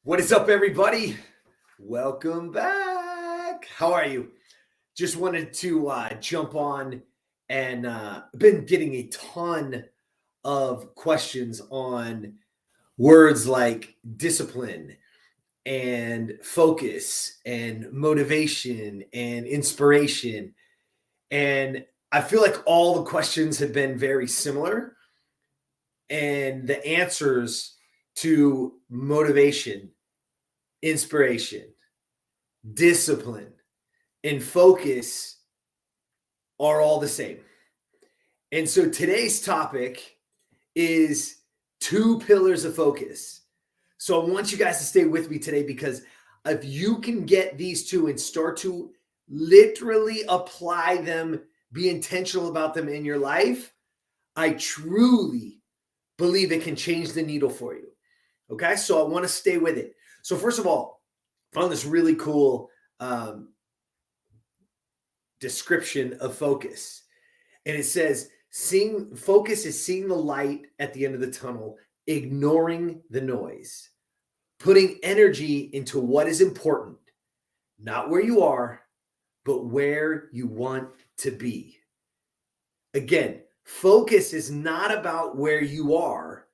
What is up, everybody? Welcome back. How are you? Just wanted to jump on and been getting a ton of questions on words like discipline and focus and motivation and inspiration. And I feel like all the questions have been very similar, and the answers to motivation, inspiration, discipline, and focus are all the same. And so today's topic is 2 pillars of focus. So I want you guys to stay with me today, because if you can get these 2 and start to literally apply them, be intentional about them in your life, I truly believe it can change the needle for you. Okay, so I want to stay with it. So first of all, I found this really cool description of focus. And it says, focus is seeing the light at the end of the tunnel, ignoring the noise, putting energy into what is important, not where you are, but where you want to be. Again, focus is not about where you are.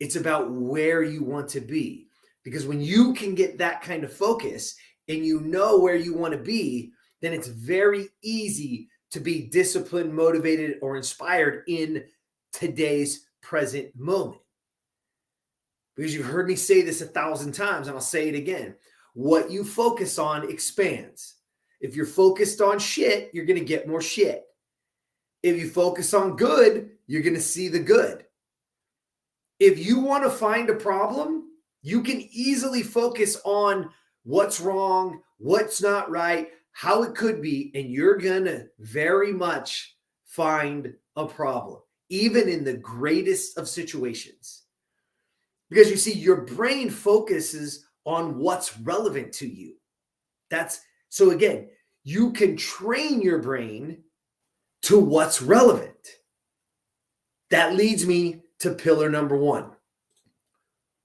It's about where you want to be. Because when you can get that kind of focus and you know where you want to be, then it's very easy to be disciplined, motivated, or inspired in today's present moment. Because you've heard me say this 1,000 times, and I'll say it again. What you focus on expands. If you're focused on shit, you're going to get more shit. If you focus on good, you're going to see the good. If you want to find a problem, you can easily focus on what's wrong, what's not right, how it could be, and you're going to very much find a problem, even in the greatest of situations. Because you see, your brain focuses on what's relevant to you. So again, you can train your brain to what's relevant. That leads me to pillar number 1,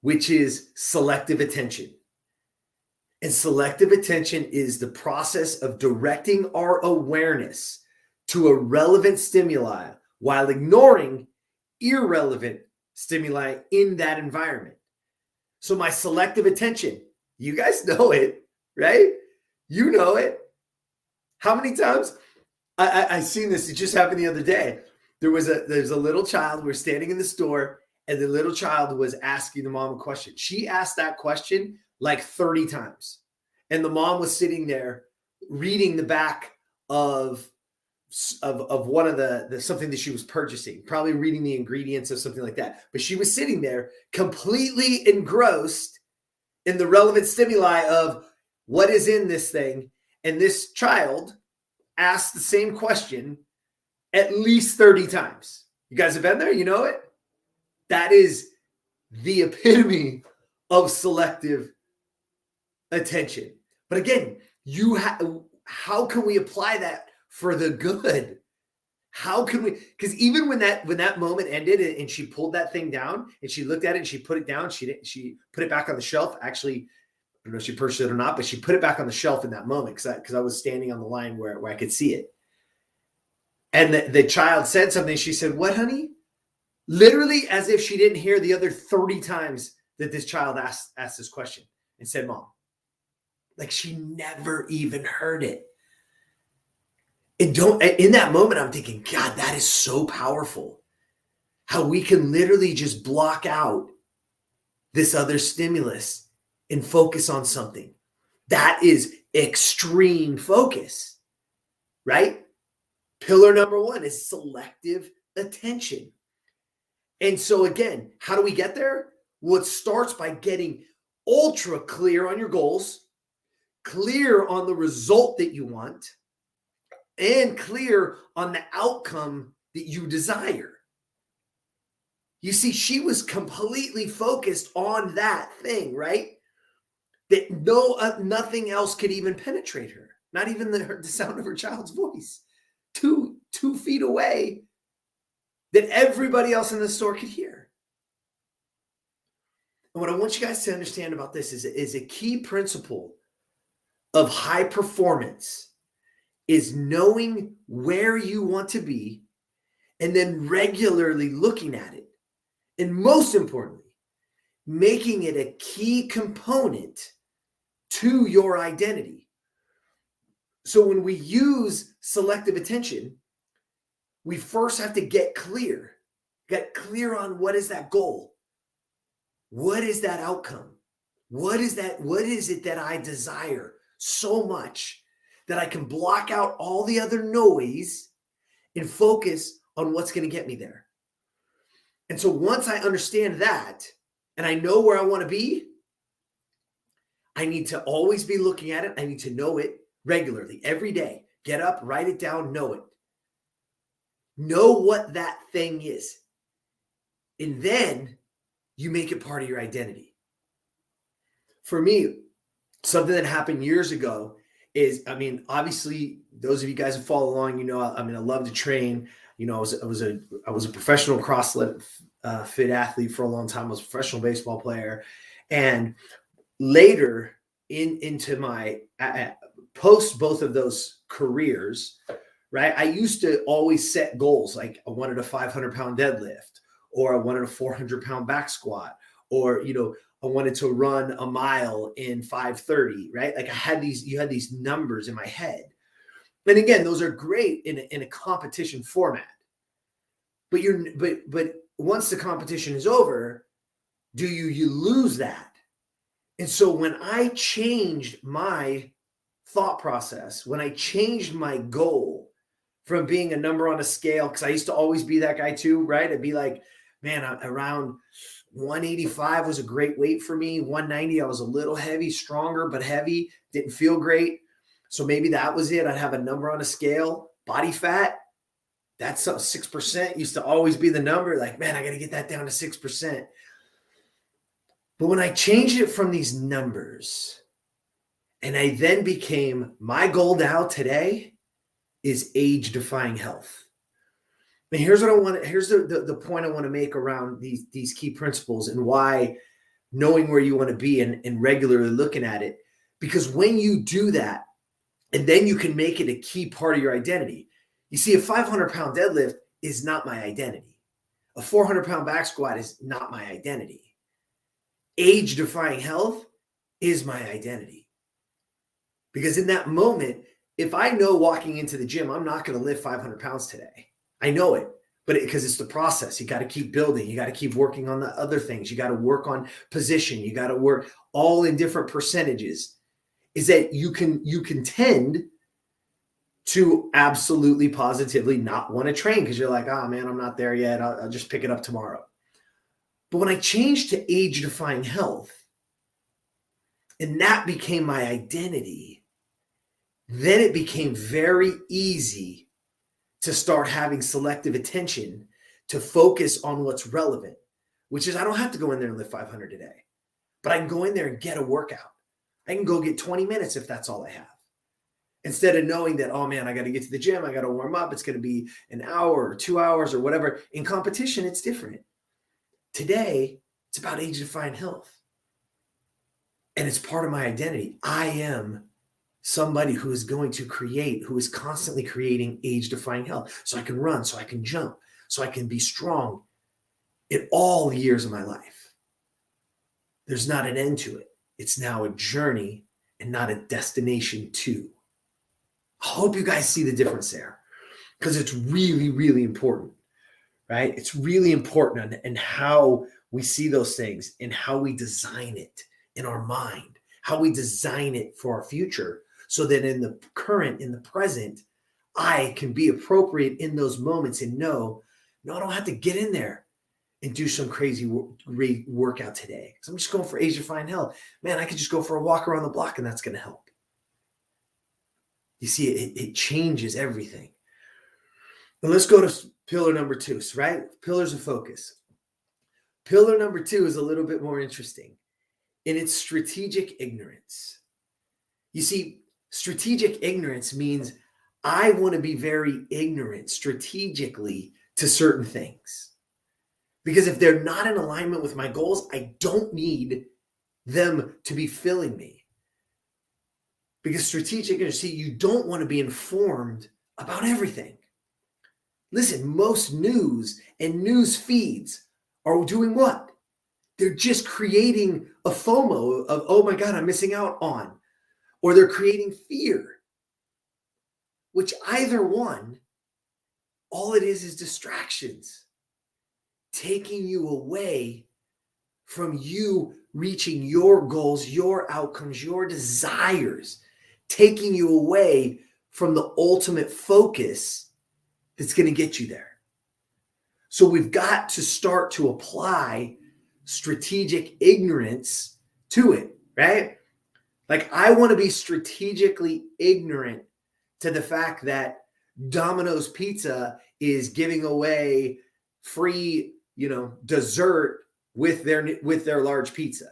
which is selective attention. And selective attention is the process of directing our awareness to a relevant stimuli while ignoring irrelevant stimuli in that environment. So my selective attention, you guys know it, right? You know it. How many times? I seen this, it just happened the other day. There's a little child, we're standing in the store, and the little child was asking the mom a question. She asked that question like 30 times. And the mom was sitting there reading the back of one of the something that she was purchasing, probably reading the ingredients of something like that. But she was sitting there completely engrossed in the relevant stimuli of what is in this thing. And this child asked the same question at least 30 times. You guys have been there? You know it? That is the epitome of selective attention. But again, how can we apply that for the good? How can we? Because even when that moment ended and she pulled that thing down and she looked at it and she put it down, she put it back on the shelf. Actually, I don't know if she purchased it or not, but she put it back on the shelf in that moment because I was standing on the line where I could see it. And the child said something. She said, "What, honey?" Literally as if she didn't hear the other 30 times that this child asked this question and said, "Mom." Like she never even heard it. And in that moment, I'm thinking, God, that is so powerful. How we can literally just block out this other stimulus and focus on something. That is extreme focus, right? Pillar number 1 is selective attention. And so again, how do we get there? Well, it starts by getting ultra clear on your goals, clear on the result that you want, and clear on the outcome that you desire. You see, she was completely focused on that thing, right? That nothing else could even penetrate her. Not even the sound of her child's voice. 2 feet away, that everybody else in the store could hear. And what I want you guys to understand about this is a key principle of high performance is knowing where you want to be and then regularly looking at it. And most importantly, making it a key component to your identity. So when we use selective attention, we first have to get clear on what is that goal? What is that outcome? What is it that I desire so much that I can block out all the other noise and focus on what's going to get me there? And so once I understand that and I know where I want to be, I need to always be looking at it. I need to know it regularly, every day. Get up, write it down, know it. Know what that thing is. And then you make it part of your identity. For me, something that happened years ago is, obviously, those of you guys who follow along, I love to train. I was a professional CrossFit fit athlete for a long time. I was a professional baseball player, and later into my post both of those careers, right? I used to always set goals like I wanted a 500-pound deadlift, or I wanted a 400-pound back squat, or I wanted to run a mile in 5:30, right? Like you had these numbers in my head. And again, those are great in a competition format. But once the competition is over, you lose that. And so when I changed my thought process, when I changed my goal from being a number on a scale, because I used to always be that guy too, right? I'd be like, man, around 185 was a great weight for me. 190, I was a little heavy, stronger, but heavy, didn't feel great. So maybe that was it. I'd have a number on a scale. Body fat, that's 6%, used to always be the number. Like, man, I got to get that down to 6%. But when I changed it from these numbers, and I then became, my goal now today is age-defying health. And here's the point I want to make around these key principles and why knowing where you want to be and regularly looking at it. Because when you do that, and then you can make it a key part of your identity. You see, a 500-pound deadlift is not my identity. A 400-pound back squat is not my identity. Age-defying health is my identity. Because in that moment, if I know walking into the gym, I'm not going to lift 500 pounds today. I know it, but because it's the process. You got to keep building. You got to keep working on the other things. You got to work on position. You got to work all in different percentages. Is that you can tend to absolutely positively not want to train because you're like, oh man, I'm not there yet. I'll just pick it up tomorrow. But when I changed to age-defying health, and that became my identity, then it became very easy to start having selective attention to focus on what's relevant, which is I don't have to go in there and lift 500 a day, but I can go in there and get a workout. I can go get 20 minutes if that's all I have. Instead of knowing that, oh man, I got to get to the gym, I got to warm up, it's going to be an hour or 2 hours or whatever. In competition, it's different. Today, it's about age-defying health. And it's part of my identity. I am somebody who is going to create, who is constantly creating age-defying health. So I can run, so I can jump, so I can be strong in all years of my life. There's not an end to it. It's now a journey and not a destination too. I hope you guys see the difference there because it's really, really important, right? It's really important in how we see those things and how we design it in our mind, how we design it for our future so that in the current, in the present, I can be appropriate in those moments and know, no, I don't have to get in there and do some crazy workout today. So I'm just going for age-defying health. Man, I could just go for a walk around the block and that's going to help. You see, it changes everything. And let's go to pillar number 2, right? Pillars of focus. Pillar number 2 is a little bit more interesting, and it's strategic ignorance. You see, strategic ignorance means I want to be very ignorant strategically to certain things. Because if they're not in alignment with my goals, I don't need them to be filling me. Because strategic, you don't want to be informed about everything. Listen, most news and news feeds are doing what? They're just creating a FOMO of, oh my God, I'm missing out on. Or they're creating fear, which either one, all it is distractions, taking you away from you reaching your goals, your outcomes, your desires, taking you away from the ultimate focus that's going to get you there. So we've got to start to apply strategic ignorance to it, right? Like, I want to be strategically ignorant to the fact that Domino's Pizza is giving away free, dessert with their large pizza.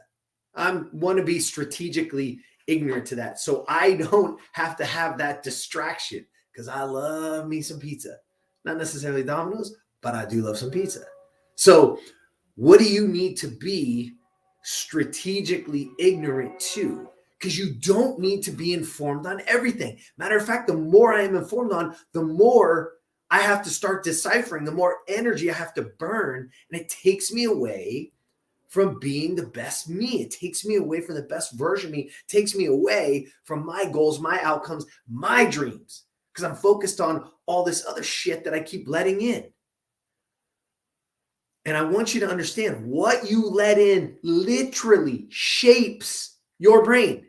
I want to be strategically ignorant to that, so I don't have to have that distraction, because I love me some pizza. Not necessarily Domino's, but I do love some pizza. So what do you need to be strategically ignorant to? Because you don't need to be informed on everything. Matter of fact, the more I am informed on, the more I have to start deciphering, the more energy I have to burn, and it takes me away from being the best me. It takes me away from the best version of me. It takes me away from my goals, my outcomes, my dreams, because I'm focused on all this other shit that I keep letting in. And I want you to understand, what you let in literally shapes your brain,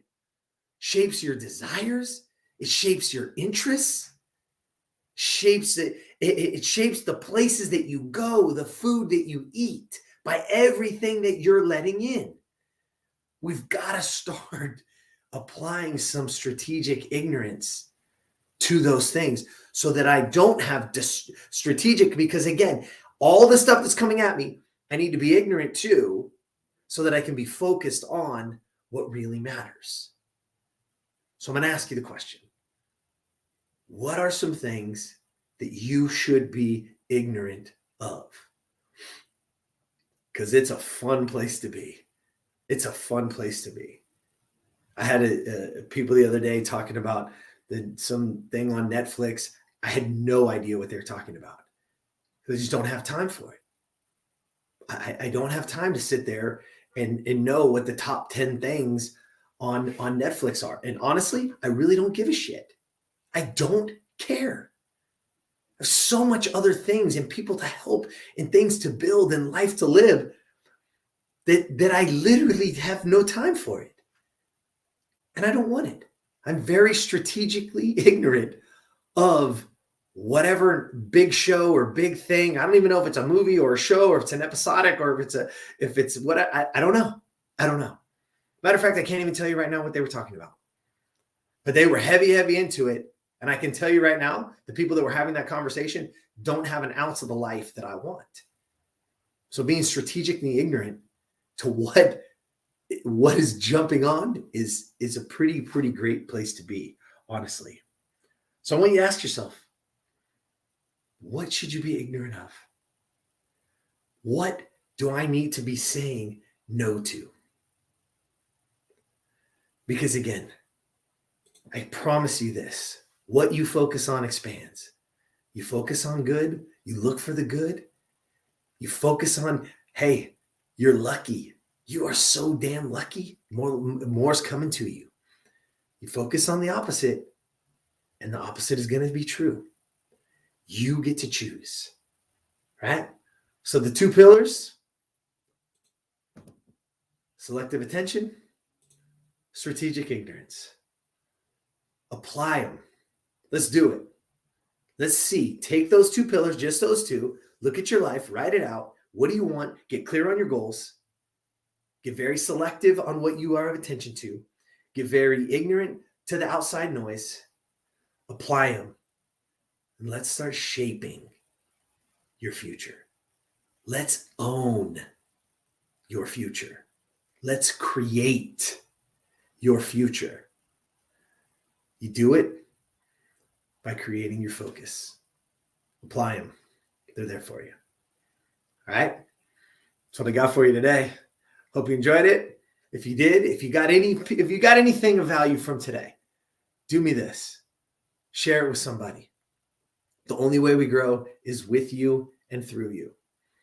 shapes your desires, it shapes your interests, shapes it shapes the places that you go, the food that you eat, by everything that you're letting in. We've got to start applying some strategic ignorance to those things so that I don't have strategic, because again, all the stuff that's coming at me, I need to be ignorant to, so that I can be focused on what really matters. So I'm going to ask you the question. What are some things that you should be ignorant of? Because it's a fun place to be. It's a fun place to be. I had people the other day talking about something on Netflix. I had no idea what they were talking about. I just don't have time for it. I don't have time to sit there and know what the top 10 things on Netflix are. And honestly, I really don't give a shit. I don't care. There's so much other things and people to help and things to build and life to live that I literally have no time for it. And I don't want it. I'm very strategically ignorant of whatever big show or big thing. I don't even know if it's a movie or a show, or if it's an episodic, or if it's what I don't know. I don't know. Matter of fact, I can't even tell you right now what they were talking about. But they were heavy into it. And I can tell you right now, the people that were having that conversation don't have an ounce of the life that I want. So being strategically ignorant to what is jumping on is a pretty great place to be, honestly. So I want you to ask yourself, what should you be ignorant of? What do I need to be saying no to? Because again, I promise you this, what you focus on expands. You focus on good, you look for the good, you focus on, hey, you're lucky. You are so damn lucky. More's coming to you. You focus on the opposite, and the opposite is going to be true. You get to choose, right? So the two pillars: selective attention, strategic ignorance. Apply them. Let's do it. Let's see. Take those two pillars, just those two. Look at your life, write it out. What do you want? Get clear on your goals. Get very selective on what you are of attention to. Get very ignorant to the outside noise. Apply them. And let's start shaping your future. Let's own your future. Let's create your future. You do it by creating your focus. Apply them. They're there for you. All right? That's what I got for you today. Hope you enjoyed it. If you did, if you got anything of value from today, do me this. Share it with somebody. The only way we grow is with you and through you.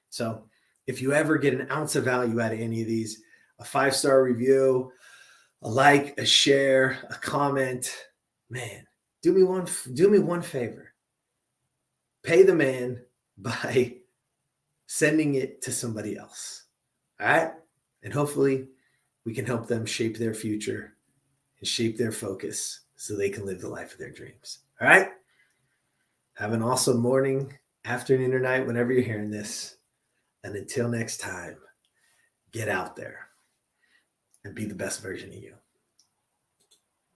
So if you ever get an ounce of value out of any of these, a 5-star review, a like, a share, a comment, man, do me one favor. Pay the man by sending it to somebody else. All right? And hopefully we can help them shape their future and shape their focus so they can live the life of their dreams. All right? Have an awesome morning, afternoon, or night, whenever you're hearing this. And until next time, get out there and be the best version of you.